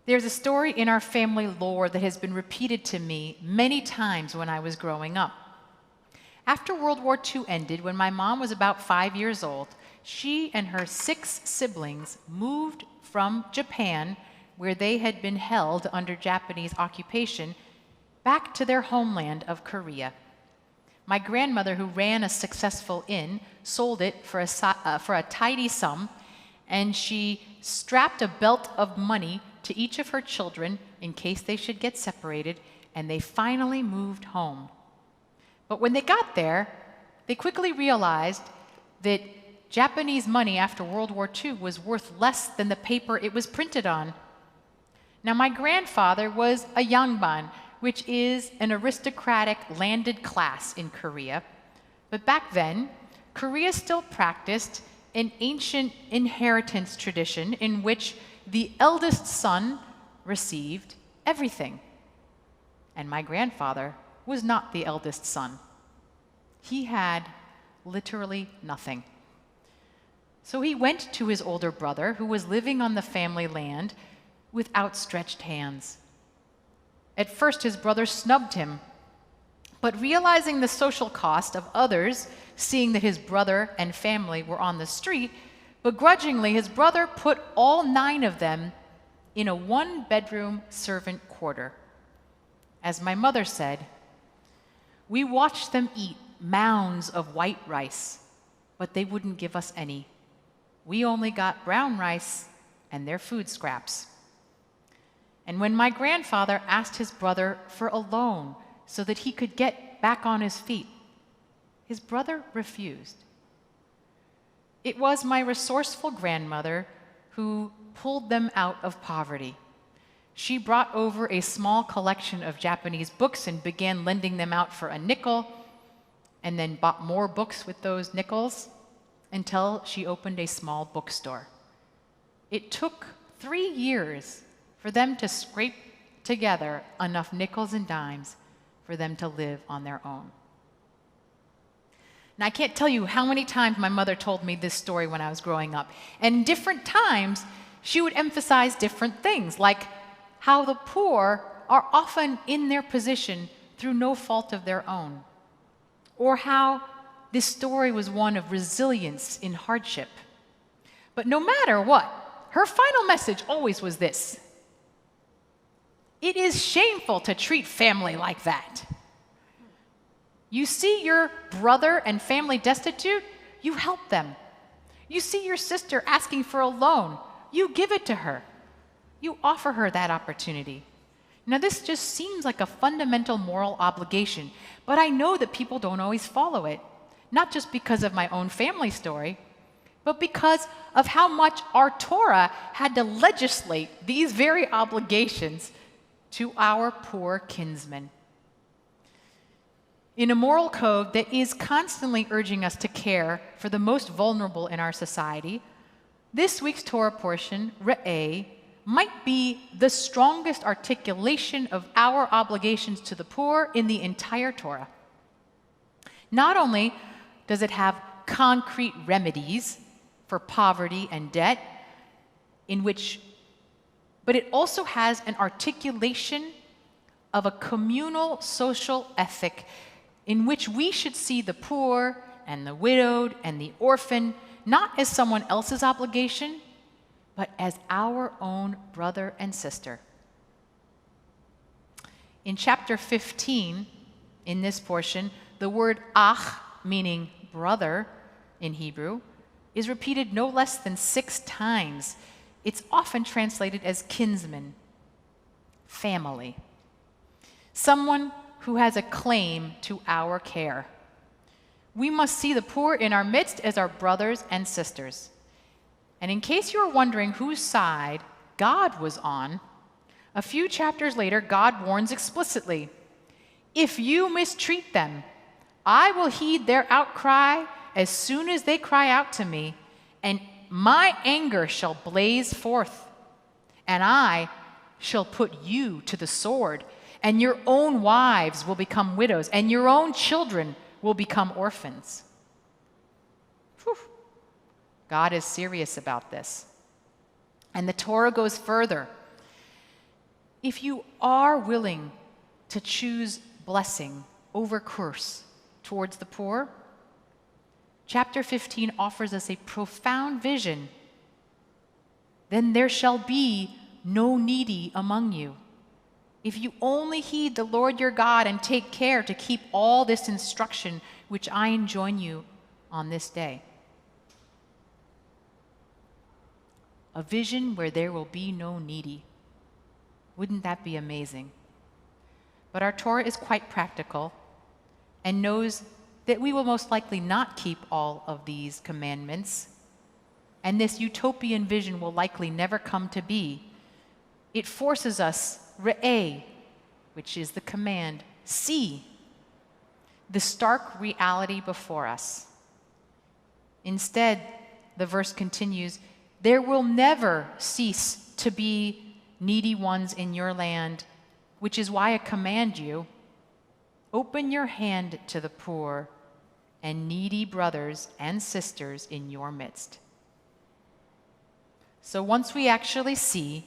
There's a story in our family lore that has been repeated to me many times when I was growing up. After World War II ended, when my mom was about 5 years old, she and her 6 siblings moved from Japan, where they had been held under Japanese occupation, back to their homeland of Korea. My grandmother, who ran a successful inn, sold it for a tidy sum, and she strapped a belt of money to each of her children in case they should get separated, and they finally moved home. But when they got there, they quickly realized that Japanese money after World War II was worth less than the paper it was printed on. Now, my grandfather was a yangban, which is an aristocratic landed class in Korea. But back then, Korea still practiced an ancient inheritance tradition in which the eldest son received everything. And my grandfather was not the eldest son. He had literally nothing. So he went to his older brother, who was living on the family land, with outstretched hands. At first, his brother snubbed him, but realizing the social cost of others seeing that his brother and family were on the street, begrudgingly, his brother put all 9 of them in a 1-bedroom servant quarter. As my mother said, "We watched them eat mounds of white rice, but they wouldn't give us any. We only got brown rice and their food scraps." And when my grandfather asked his brother for a loan so that he could get back on his feet, his brother refused. It was my resourceful grandmother who pulled them out of poverty. She brought over a small collection of Japanese books and began lending them out for a nickel, and then bought more books with those nickels until she opened a small bookstore. It took 3 years for them to scrape together enough nickels and dimes for them to live on their own. Now, I can't tell you how many times my mother told me this story when I was growing up. And in different times, she would emphasize different things, like how the poor are often in their position through no fault of their own, or how this story was one of resilience in hardship. But no matter what, her final message always was this: it is shameful to treat family like that. You see your brother and family destitute, you help them. You see your sister asking for a loan, you give it to her. You offer her that opportunity. Now, this just seems like a fundamental moral obligation, but I know that people don't always follow it, not just because of my own family story, but because of how much our Torah had to legislate these very obligations to our poor kinsmen. In a moral code that is constantly urging us to care for the most vulnerable in our society, this week's Torah portion, Re'eh, might be the strongest articulation of our obligations to the poor in the entire Torah. Not only does it have concrete remedies for poverty and debt, but it also has an articulation of a communal social ethic in which we should see the poor and the widowed and the orphan not as someone else's obligation, but as our own brother and sister. In chapter 15, in this portion, the word ach, meaning brother in Hebrew, is repeated no less than 6 times. It's often translated as kinsman, family, someone who has a claim to our care. We must see the poor in our midst as our brothers and sisters. And in case you were wondering whose side God was on, a few chapters later, God warns explicitly, "If you mistreat them, I will heed their outcry as soon as they cry out to me, and my anger shall blaze forth, and I shall put you to the sword, and your own wives will become widows, and your own children will become orphans." Whew. God is serious about this. And the Torah goes further. If you are willing to choose blessing over curse towards the poor, chapter 15 offers us a profound vision. Then there shall be no needy among you. If you only heed the Lord your God and take care to keep all this instruction which I enjoin you on this day. A vision where there will be no needy. Wouldn't that be amazing? But our Torah is quite practical and knows that we will most likely not keep all of these commandments, and this utopian vision will likely never come to be. It forces us, re'eh, which is the command, see the stark reality before us. Instead, the verse continues, there will never cease to be needy ones in your land, which is why I command you, open your hand to the poor and needy brothers and sisters in your midst. So once we actually see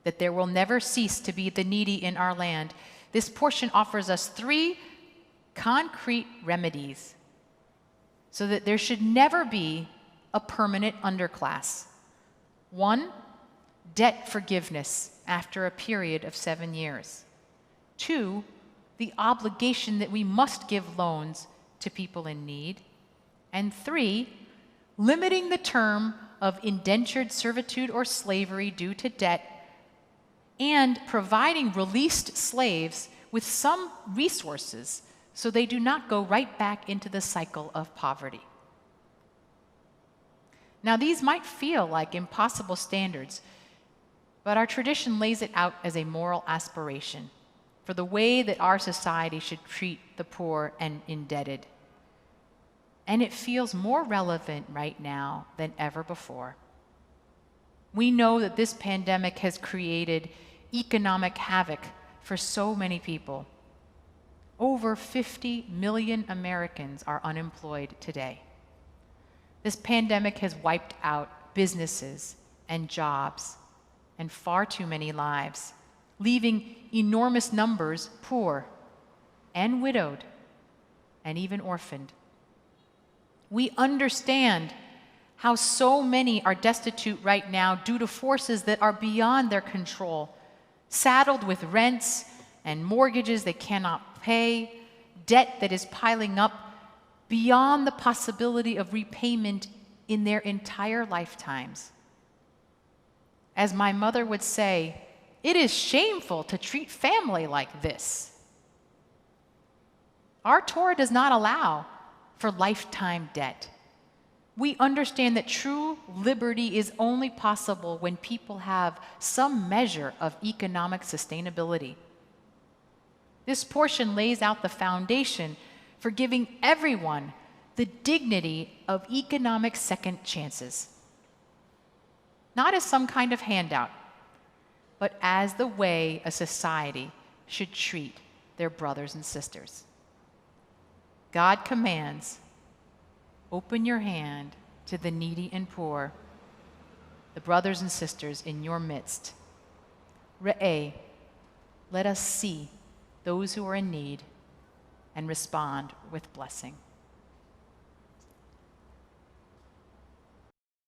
that there will never cease to be the needy in our land, this portion offers us 3 concrete remedies so that there should never be a permanent underclass. 1, debt forgiveness after a period of 7 years. 2, the obligation that we must give loans to people in need. And 3, limiting the term of indentured servitude or slavery due to debt, and providing released slaves with some resources so they do not go right back into the cycle of poverty. Now, these might feel like impossible standards, but our tradition lays it out as a moral aspiration for the way that our society should treat the poor and indebted. And it feels more relevant right now than ever before. We know that this pandemic has created economic havoc for so many people. Over 50 million Americans are unemployed today. This pandemic has wiped out businesses and jobs and far too many lives, leaving enormous numbers poor and widowed and even orphaned. We understand how so many are destitute right now due to forces that are beyond their control, saddled with rents and mortgages they cannot pay, debt that is piling up beyond the possibility of repayment in their entire lifetimes. As my mother would say, it is shameful to treat family like this. Our Torah does not allow for lifetime debt. We understand that true liberty is only possible when people have some measure of economic sustainability. This portion lays out the foundation for giving everyone the dignity of economic second chances. Not as some kind of handout, but as the way a society should treat their brothers and sisters. God commands, open your hand to the needy and poor, the brothers and sisters in your midst. Re'eh, let us see those who are in need and respond with blessing.